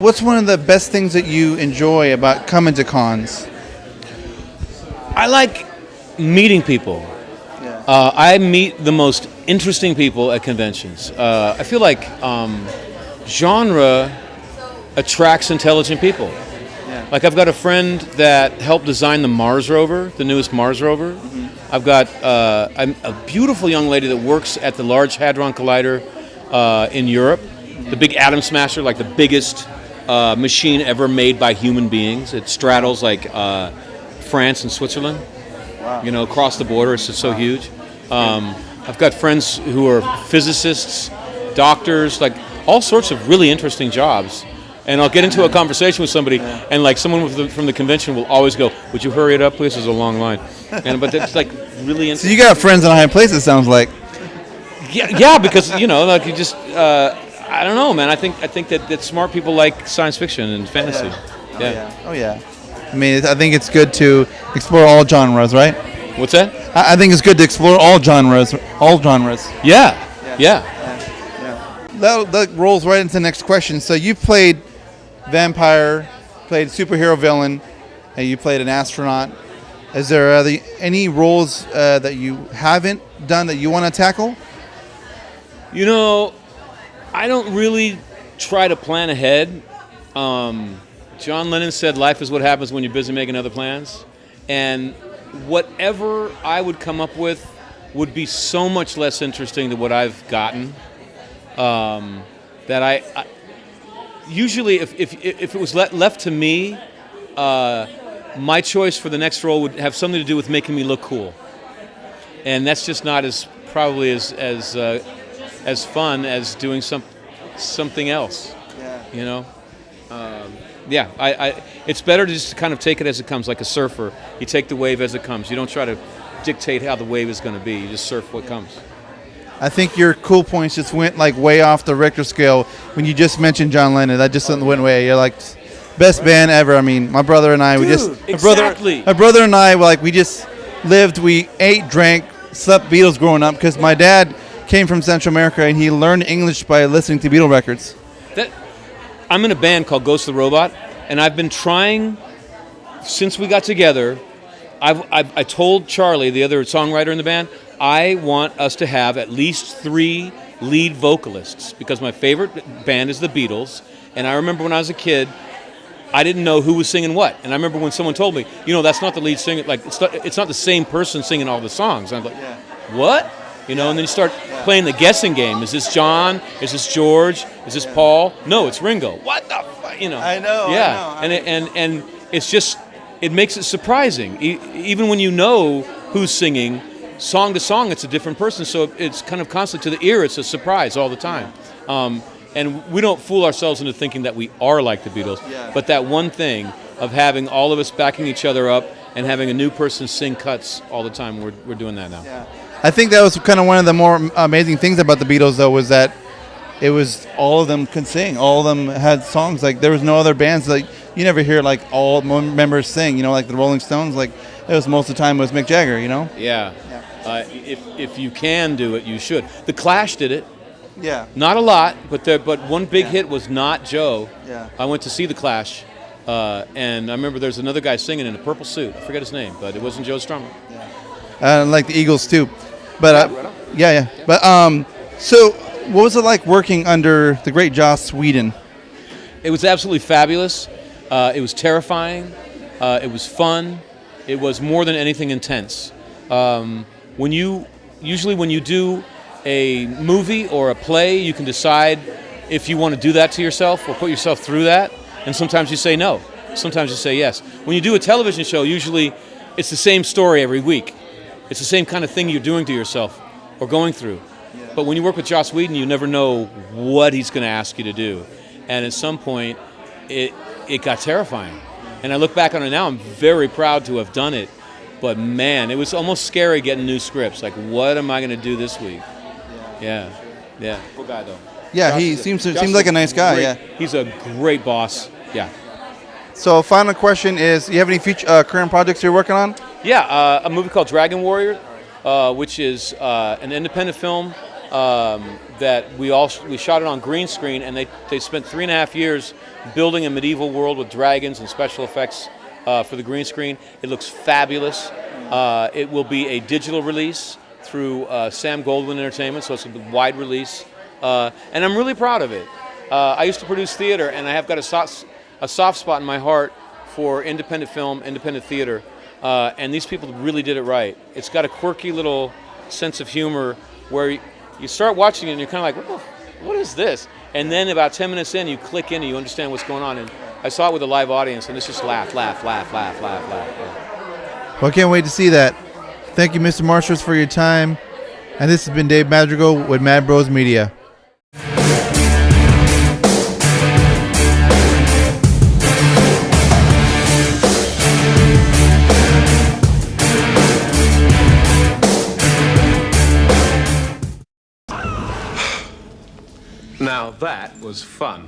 What's one of the best things that you enjoy about coming to cons? I like meeting people. Yeah. I meet the most interesting people at conventions. I feel like genre attracts intelligent people. Yeah. Like I've got a friend that helped design the Mars rover, the newest Mars rover. Mm-hmm. I've got a beautiful young lady that works at the Large Hadron Collider in Europe, the big atom smasher, like the biggest machine ever made by human beings. It straddles like France and Switzerland. Wow. You know, across the border. It's just so huge. I've got friends who are physicists, doctors, like all sorts of really interesting jobs. And I'll get into a conversation with somebody, and like someone from the convention will always go, "Would you hurry it up, please?" There's a long line. But it's like really interesting. So you got friends in high places, sounds like. Yeah, because like you just I don't know, man. I think that smart people like science fiction and fantasy. Yeah. Oh yeah. I mean, I think it's good to explore all genres, right? What's that? I think it's good to explore all genres. All genres. Yeah. That rolls right into the next question. So you played vampire, played superhero villain, and you played an astronaut. Is there any roles that you haven't done that you want to tackle? You know, I don't really try to plan ahead. John Lennon said life is what happens when you're busy making other plans. And whatever I would come up with would be so much less interesting than what I've gotten. That I usually, if it was left to me, my choice for the next role would have something to do with making me look cool. And that's just not probably as fun as doing something else. Yeah. You know. It's better to just kind of take it as it comes, like a surfer. You take the wave as it comes. You don't try to dictate how the wave is going to be. You just surf what comes. I think your cool points just went like way off the Richter scale when you just mentioned John Lennon. That just went way. You're like, best band ever. I mean, my brother and I, my brother and I, we just lived, we ate, drank, slept Beatles growing up because my dad came from Central America and he learned English by listening to Beatle records. I'm in a band called Ghost of the Robot, and I've been trying since we got together. I told Charlie, the other songwriter in the band, I want us to have at least 3 lead vocalists because my favorite band is the Beatles. And I remember when I was a kid, I didn't know who was singing what. And I remember when someone told me, that's not the lead singer. Like it's not the same person singing all the songs. And I'm like, what? And then you start playing the guessing game. Is this John? Is this George? Is this Paul? No, it's Ringo. What the fuck? I know. Yeah. I know. And it's just, it makes it surprising. Even when you know who's singing, song to song, it's a different person. So it's kind of constant to the ear. It's a surprise all the time. And we don't fool ourselves into thinking that we are like the Beatles. Yeah. But that one thing of having all of us backing each other up and having a new person sing cuts all the time, we're doing that now. Yeah. I think that was kind of one of the more amazing things about the Beatles, though, was that it was all of them could sing. All of them had songs. Like there was no other bands like you never hear like all members sing. Like the Rolling Stones. Like it was most of the time it was Mick Jagger. Yeah. If you can do it, you should. The Clash did it. Yeah. Not a lot, but one big hit was Not Joe. Yeah. I went to see the Clash, and I remember there's another guy singing in a purple suit. I forget his name, but it wasn't Joe Strummer. Yeah. Like the Eagles too. But yeah. But so what was it like working under the great Joss Whedon? It was absolutely fabulous. It was terrifying. It was fun. It was more than anything intense. When you do a movie or a play, you can decide if you want to do that to yourself or put yourself through that. And sometimes you say no. Sometimes you say yes. When you do a television show, usually it's the same story every week. It's the same kind of thing you're doing to yourself or going through. Yeah. But when you work with Joss Whedon, you never know what he's going to ask you to do. And at some point, it got terrifying. And I look back on it now, I'm very proud to have done it. But man, it was almost scary getting new scripts. Like, what am I going to do this week? Yeah. Cool guy, though. Yeah, Josh he seems like a nice guy, He's a great boss, yeah. So final question is, do you have any current projects you're working on? Yeah, a movie called Dragon Warrior, which is an independent film that we shot it on green screen, and they spent 3.5 years building a medieval world with dragons and special effects for the green screen. It looks fabulous. It will be a digital release through Sam Goldwyn Entertainment, so it's a wide release. And I'm really proud of it. I used to produce theater, and I have got a soft spot in my heart for independent film, independent theater. And these people really did it right. It's got a quirky little sense of humor where you start watching it and you're kind of like, what is this? And then about 10 minutes in, you click in and you understand what's going on. And I saw it with a live audience, and it's just laugh, laugh, laugh, laugh, laugh, laugh. Yeah. Well, I can't wait to see that. Thank you, Mr. Marsters, for your time. And this has been Dave Madrigal with Mad Bros Media. Now that was fun.